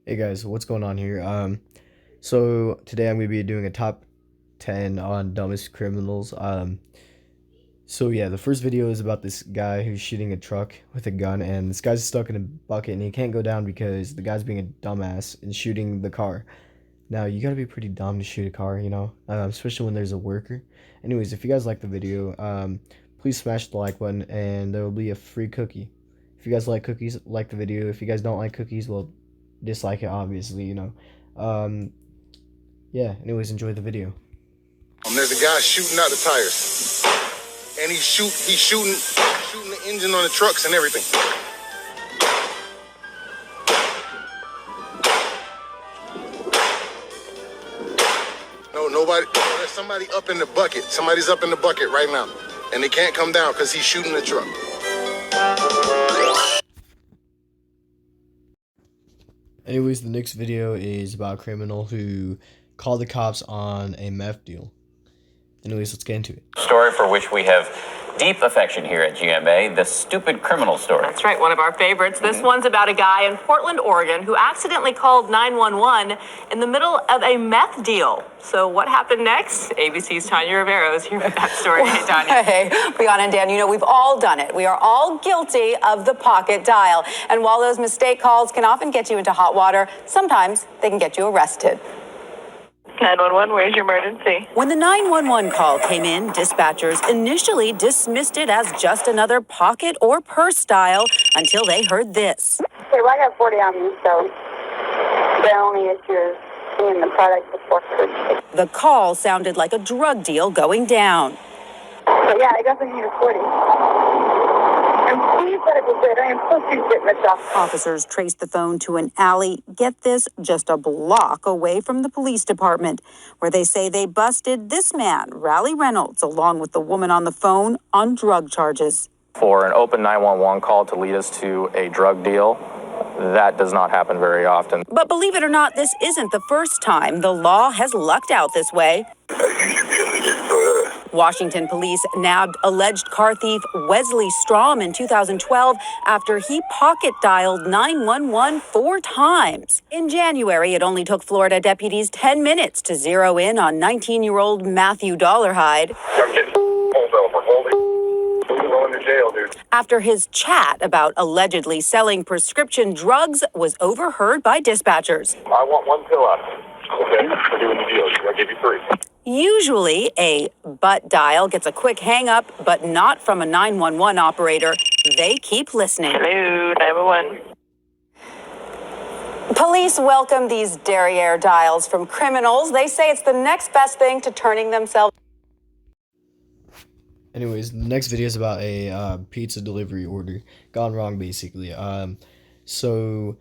Hey guys, what's going on here? So today I'm gonna be doing a top 10 on dumbest criminals. So yeah, the first video is about this guy who's shooting a truck with a gun, and this guy's stuck in a bucket, and he can't go down because the guy's being a dumbass and shooting the car. Now you gotta be pretty dumb to shoot a car, especially when there's a worker. Anyways, if you guys like the video, please smash the like button, and there will be a free cookie. If you guys like cookies, like the video. If you guys don't like cookies, well, dislike it, obviously. Yeah, anyways, enjoy the video. There's a guy shooting out the tires, and he's shooting the engine on the trucks and everything. No, nobody. There's somebody up in the bucket. Somebody's up in the bucket right now, and they can't come down because he's shooting the truck. Anyways, the next video is about a criminal who called the cops on a meth deal. Anyways, let's get into it. Story for which we have deep affection here at GMA, the stupid criminal story. That's right, one of our favorites. This one's about a guy in Portland, Oregon, who accidentally called 911 in the middle of a meth deal. So what happened next? ABC's Tanya Rivera is here with that story. Hey, Tanya. Hey, Brianna and Dan, we've all done it. We are all guilty of the pocket dial. And while those mistake calls can often get you into hot water, sometimes they can get you arrested. 911, where's your emergency? When the 911 call came in, dispatchers initially dismissed it as just another pocket or purse dial until they heard this. Okay, well, I got 40 on me, so the only issue is seeing the product before purchase. The call sounded like a drug deal going down. But yeah, I definitely need a 40. And please let it be good. I am so to get myself. Officers traced the phone to an alley, get this, just a block away from the police department, where they say they busted this man, Raleigh Reynolds, along with the woman on the phone on drug charges. For an open 911 call to lead us to a drug deal, that does not happen very often. But believe it or not, this isn't the first time the law has lucked out this way. Washington police nabbed alleged car thief Wesley Strom in 2012 after he pocket dialed 911 4 times. In January, it only took Florida deputies 10 minutes to zero in on 19-year-old Matthew Dollarhide. I'm getting pulled over. Holy, going to jail, dude. After his chat about allegedly selling prescription drugs was overheard by dispatchers. I want one pill out of it. Okay, we're doing the deal. I'll give you 3. Usually, a butt dial gets a quick hang-up, but not from a 911 operator. They keep listening. Hello, 911. Police welcome these derriere dials from criminals. They say it's the next best thing to turning themselves. Anyways, the next video is about a pizza delivery order gone wrong, basically. So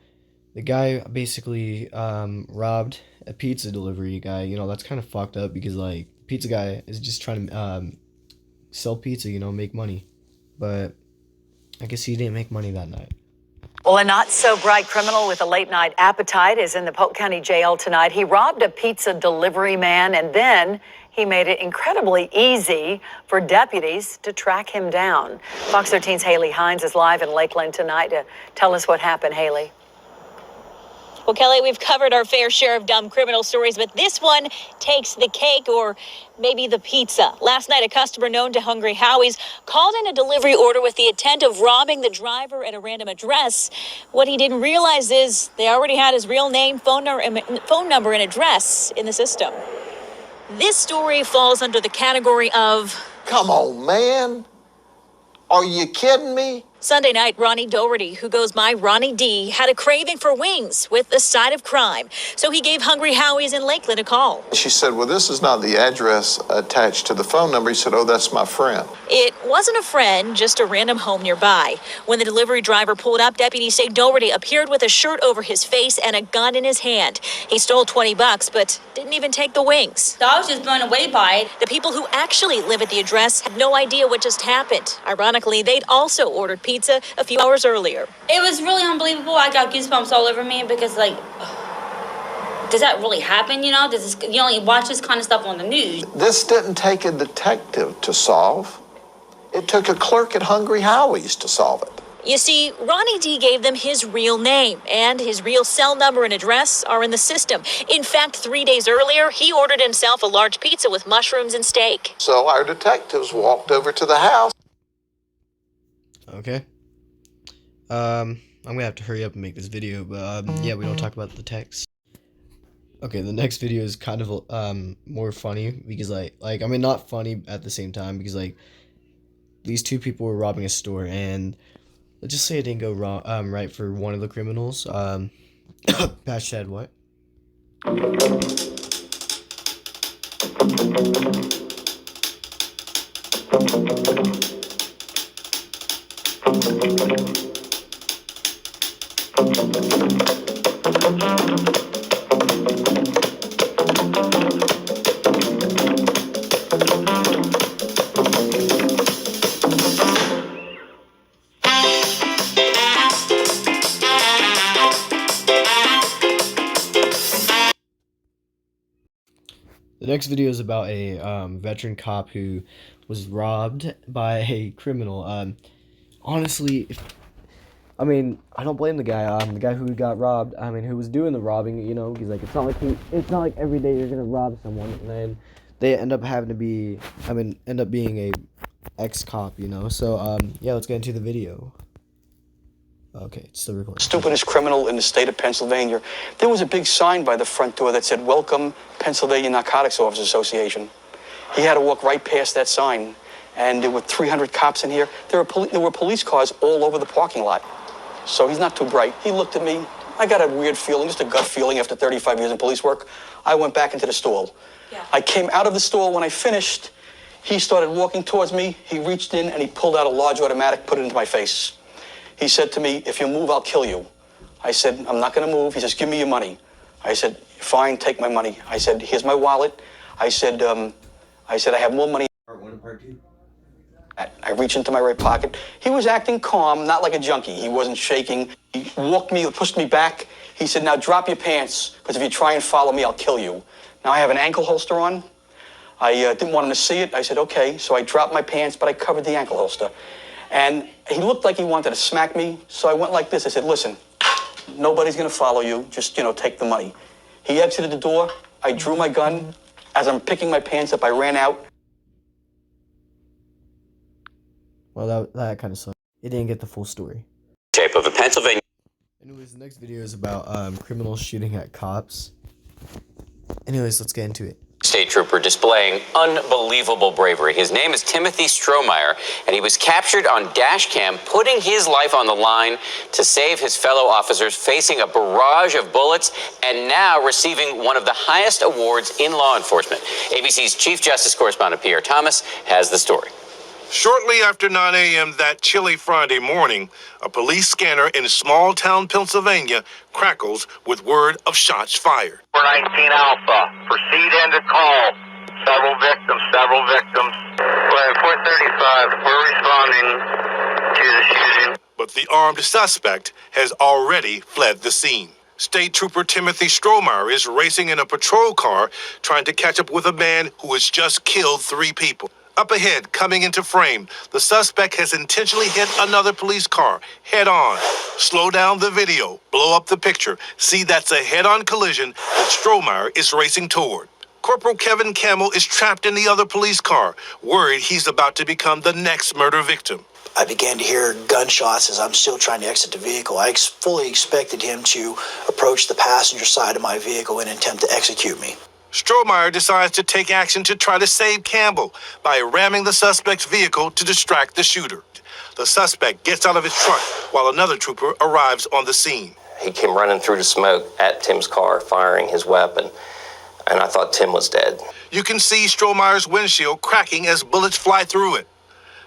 the guy basically robbed a pizza delivery guy. That's kind of fucked up because, like, pizza guy is just trying to sell pizza, make money. But I guess he didn't make money that night. Well, a not-so-bright criminal with a late-night appetite is in the Polk County Jail tonight. He robbed a pizza delivery man, and then he made it incredibly easy for deputies to track him down. Fox 13's Haley Hines is live in Lakeland tonight to tell us what happened. Haley. Well, Kelly, we've covered our fair share of dumb criminal stories, but this one takes the cake, or maybe the pizza. Last night, a customer known to Hungry Howie's called in a delivery order with the intent of robbing the driver at a random address. What he didn't realize is they already had his real name, phone number, and address in the system. This story falls under the category of... Come on, man. Are you kidding me? Sunday night, Ronnie Doherty, who goes by Ronnie D, had a craving for wings with a side of crime. So he gave Hungry Howie's in Lakeland a call. She said, well, this is not the address attached to the phone number. He said, oh, that's my friend. It wasn't a friend, just a random home nearby. When the delivery driver pulled up, deputies say Doherty appeared with a shirt over his face and a gun in his hand. He stole $20, but didn't even take the wings. So I was just blown away by it. The people who actually live at the address had no idea what just happened. Ironically, they'd also ordered pizza a few hours earlier. It was really unbelievable. I got goosebumps all over me because, like, does that really happen, you only watch this kind of stuff on the news. This didn't take a detective to solve. It took a clerk at Hungry Howie's to solve it. You see, Ronnie D gave them his real name, and his real cell number and address are in the system. In fact, 3 days earlier, he ordered himself a large pizza with mushrooms and steak. So our detectives walked over to the house. Okay. I'm gonna have to hurry up and make this video, but yeah, we don't talk about the text. Okay, the next video is kind of more funny because I mean, not funny at the same time, because like these two people were robbing a store, and let's just say it didn't go wrong right for one of the criminals. Patch said what? The next video is about a veteran cop who was robbed by a criminal. Honestly, I mean, I don't blame the guy who got robbed. I mean, who was doing the robbing, you know, because like it's not like every day you're gonna rob someone and then they end up being a ex-cop, you know. So yeah, let's get into the video. Okay, it's still recording. Stupidest criminal in the state of Pennsylvania. There was a big sign by the front door that said, "Welcome, Pennsylvania Narcotics Officers Association." He had to walk right past that sign, and there were 300 cops in here. There were police cars all over the parking lot. So he's not too bright. He looked at me. I got a weird feeling, just a gut feeling after 35 years in police work. I went back into the stall. Yeah. I came out of the stall. When I finished, he started walking towards me. He reached in and he pulled out a large automatic, put it into my face. He said to me, "If you move, I'll kill you." I said, "I'm not going to move." He says, "Give me your money." I said, "Fine, take my money." I said, "Here's my wallet." I said, I have more money. Part 1 and Part 2. I reached into my right pocket. He was acting calm, not like a junkie. He wasn't shaking. He pushed me back. He said, "Now drop your pants, because if you try and follow me, I'll kill you." Now I have an ankle holster on. I didn't want him to see it. I said, "Okay." So I dropped my pants, but I covered the ankle holster. And he looked like he wanted to smack me, so I went like this. I said, "Listen, nobody's going to follow you. Just, take the money." He exited the door. I drew my gun. As I'm picking my pants up, I ran out. Well, that kind of sucked. It didn't get the full story. Shape of a Pennsylvania. Anyways, the next video is about criminals shooting at cops. Anyways, let's get into it. State trooper displaying unbelievable bravery. His name is Timothy Strohmeyer, and he was captured on dash cam, putting his life on the line to save his fellow officers, facing a barrage of bullets, and now receiving one of the highest awards in law enforcement. ABC's Chief Justice correspondent Pierre Thomas has the story. Shortly after 9 a.m. that chilly Friday morning, a police scanner in small-town Pennsylvania crackles with word of shots fired. 419 Alpha, proceed into call. Several victims. We're at 435, we're responding to the shooting. But the armed suspect has already fled the scene. State Trooper Timothy Strohmeyer is racing in a patrol car trying to catch up with a man who has just killed 3 people. Up ahead, coming into frame, the suspect has intentionally hit another police car head-on. Slow down the video, blow up the picture. See, that's a head-on collision that Strohmeyer is racing toward. Corporal Kevin Campbell is trapped in the other police car, worried he's about to become the next murder victim. I began to hear gunshots as I'm still trying to exit the vehicle. I fully expected him to approach the passenger side of my vehicle in an attempt to execute me. Strohmeyer decides to take action to try to save Campbell by ramming the suspect's vehicle to distract the shooter. The suspect gets out of his truck while another trooper arrives on the scene. He came running through the smoke at Tim's car, firing his weapon, and I thought Tim was dead. You can see Strohmeyer's windshield cracking as bullets fly through it.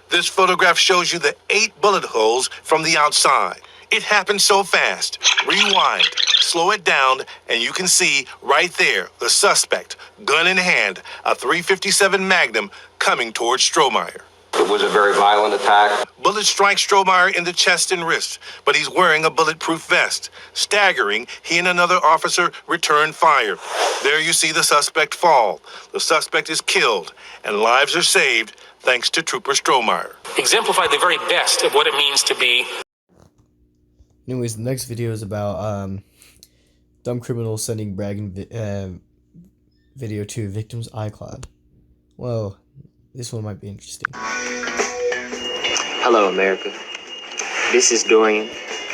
This photograph shows you the 8 bullet holes from the outside. It happened so fast. Rewind, slow it down, and you can see right there the suspect, gun in hand, a .357 Magnum coming towards Strohmeyer. It was a very violent attack. Bullets strike Strohmeyer in the chest and wrist, but he's wearing a bulletproof vest. Staggering, he and another officer return fire. There you see the suspect fall. The suspect is killed, and lives are saved thanks to Trooper Strohmeyer. Exemplified the very best of what it means to be Anyways, the next video is about dumb criminals sending bragging video to victim's iCloud. Well, this one might be interesting. Hello, America. This is Dorian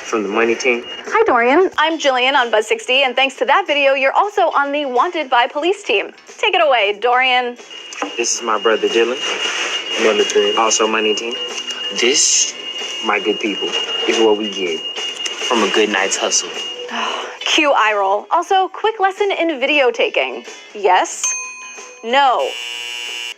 from the Money Team. Hi, Dorian. I'm Jillian on Buzz60, and thanks to that video, you're also on the Wanted by Police team. Take it away, Dorian. This is my brother Dylan, Money Team. Also Money Team. This, my good people, is what we get from a good night's hustle. Cue eye roll. Also, quick lesson in video taking. Yes? No.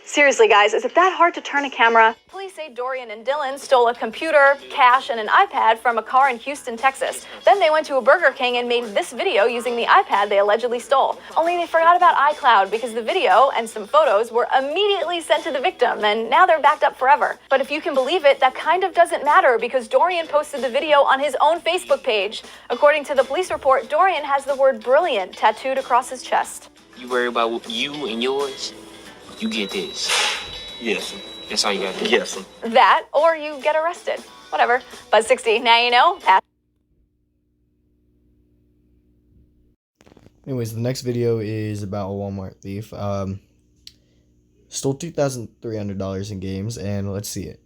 Seriously, guys, is it that hard to turn a camera? Police say Dorian and Dylan stole a computer, cash, and an iPad from a car in Houston, Texas. Then they went to a Burger King and made this video using the iPad they allegedly stole. Only they forgot about iCloud because the video and some photos were immediately sent to the victim, and now they're backed up forever. But if you can believe it, that kind of doesn't matter because Dorian posted the video on his own Facebook page. According to the police report, Dorian has the word brilliant tattooed across his chest. You worry about you and yours, you get this. Yes. That's all you gotta do. Yes. That, or you get arrested. Whatever. Buzz60, now you know. Anyways, the next video is about a Walmart thief. Stole $2,300 in games, and let's see it.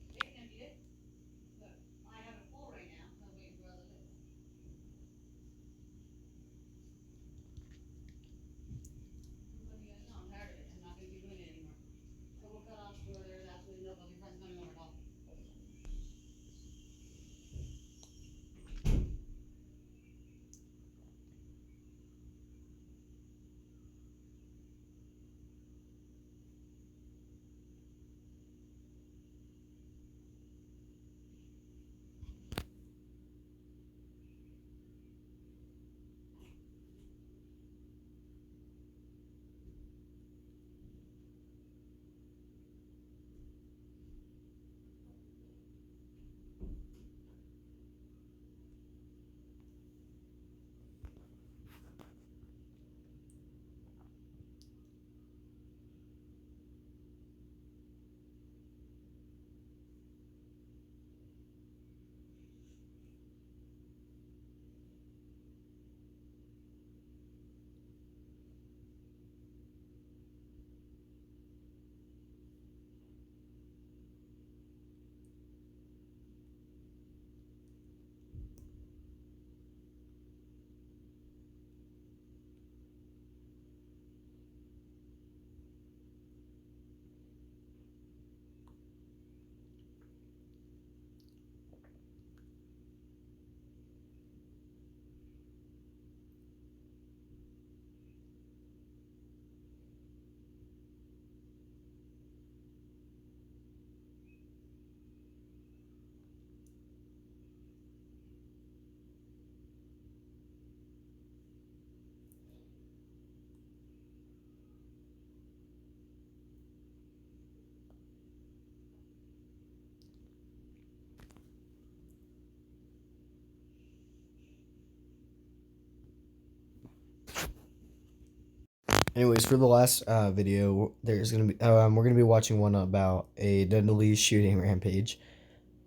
Anyways, for the last video, there's gonna be we're gonna be watching one about a deadly shooting rampage.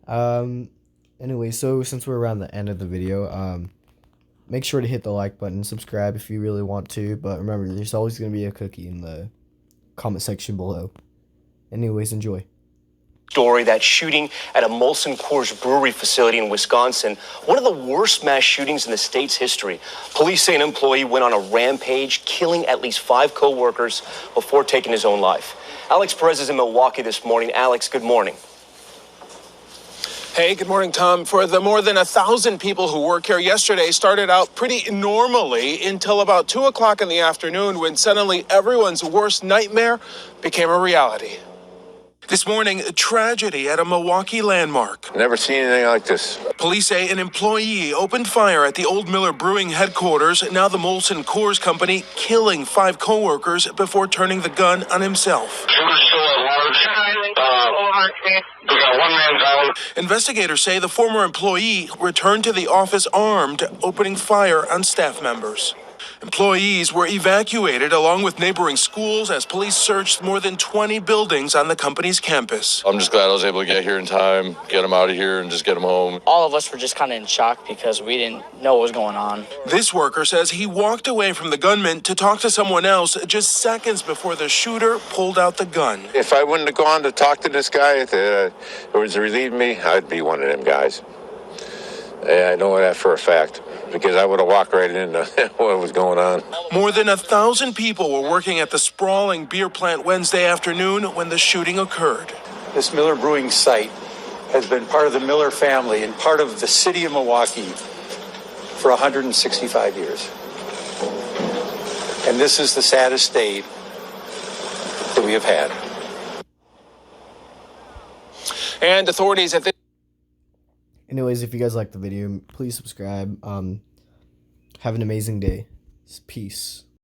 Anyway, so since we're around the end of the video, make sure to hit the like button, subscribe if you really want to. But remember, there's always gonna be a cookie in the comment section below. Anyways, enjoy. Story, that shooting at a Molson Coors brewery facility in Wisconsin, one of the worst mass shootings in the state's history. Police say an employee went on a rampage, killing at least 5 co-workers before taking his own life. Alex Perez is in Milwaukee this morning. Alex, good morning. Hey, good morning, Tom. For the more than 1,000 people who work here, yesterday started out pretty normally until about 2 o'clock in the afternoon when suddenly everyone's worst nightmare became a reality. This morning, a tragedy at a Milwaukee landmark. Never seen anything like this. Police say an employee opened fire at the Old Miller Brewing headquarters, now the Molson Coors Company, killing 5 co-workers before turning the gun on himself. We got 1 man down. Investigators say the former employee returned to the office armed, opening fire on staff members. Employees were evacuated along with neighboring schools as police searched more than 20 buildings on the company's campus. I'm just glad I was able to get here in time, get them out of here, and just get them home. All of us were just kind of in shock because we didn't know what was going on. This worker says he walked away from the gunman to talk to someone else just seconds before the shooter pulled out the gun. If I wouldn't have gone to talk to this guy who was relieving me, I'd be one of them guys. Yeah, I know that for a fact, because I would have walked right into what was going on. More than 1,000 people were working at the sprawling beer plant Wednesday afternoon when the shooting occurred. This Miller Brewing site has been part of the Miller family and part of the city of Milwaukee for 165 years. And this is the saddest day that we have had. And authorities at the Anyways, if you guys liked the video, please subscribe. Have an amazing day. Peace.